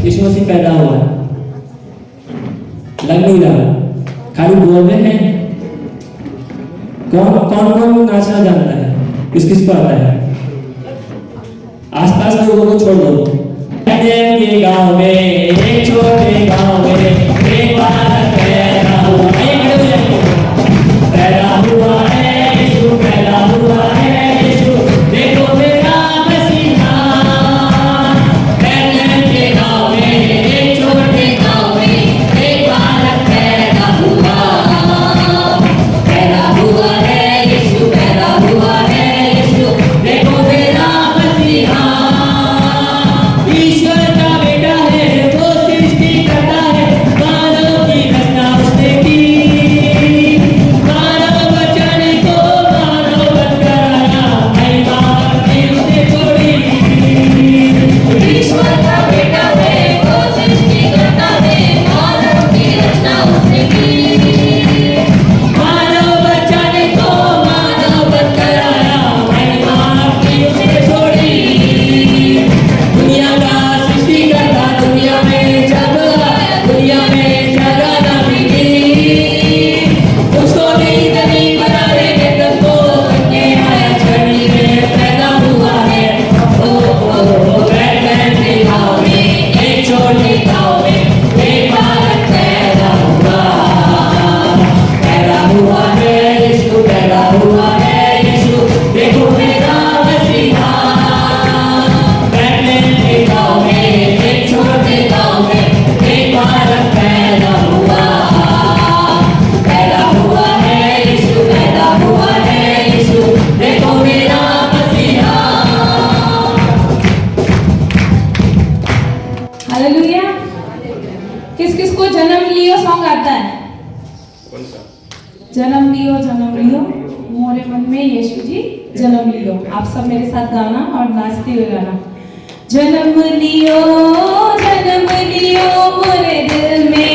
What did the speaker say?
यीशु मसीह पैदा हुआ है। लग नहीं रहा, खाली बोल रहे हैं। कौन कौन कौन नाचना जानता है? किस किस को आता है? आसपास के लोगों को छोड़ दो। के गांव में, एक छोटे गांव में एक बालक पैदा हुआ है, यीशु पैदा हुआ है, यीशु देखो मेरा मसीहा। के गांव में, एक छोटे गांव में एक बालक पैदा हुआ है, यीशु पैदा हुआ है, यीशु देखो मेरा मसीहा। ईश्वर का बेटा है, वो सृष्टि करता है, मानव की रचना उसने की। मानव बचन को मानव बनकर आया, महिमा अपनी उसने छोड़ी। ईश्वर का बेटा है, वो सृष्टि करता है, मानव की रचना उसने की। मानव बचन को मानव बनकर आया, महिमा अपनी उसने छोड़ी। दुनिया का सृष्टि करता दुनिया में जब आया, दुनिया में जगह मिली। उसको नींद नहीं बनाने के तब को करके आया, छड़ी में पैदा हुआ है। बैटमैन के गाँव में, एक छोटे गाँव में एक बालक पैदा हुआ है, यीशु पैदा हुआ है, यीशु देखो मेरा मसीहा। बैटमैन के गाँव में, एक छोटे गाँव में एक बालक पैदा हुआ है, यीशु पैदा हुआ है, यीशु देखो मेरा मसीहा। हालेलुया। किस किस को जन्म लियो सॉन्ग आता है? जन्म लियो मोरे मन में यीशु जी जन्म लियो। आप सब मेरे साथ गाना और नाचते हुए गाना। जन्म लियो मोरे दिल में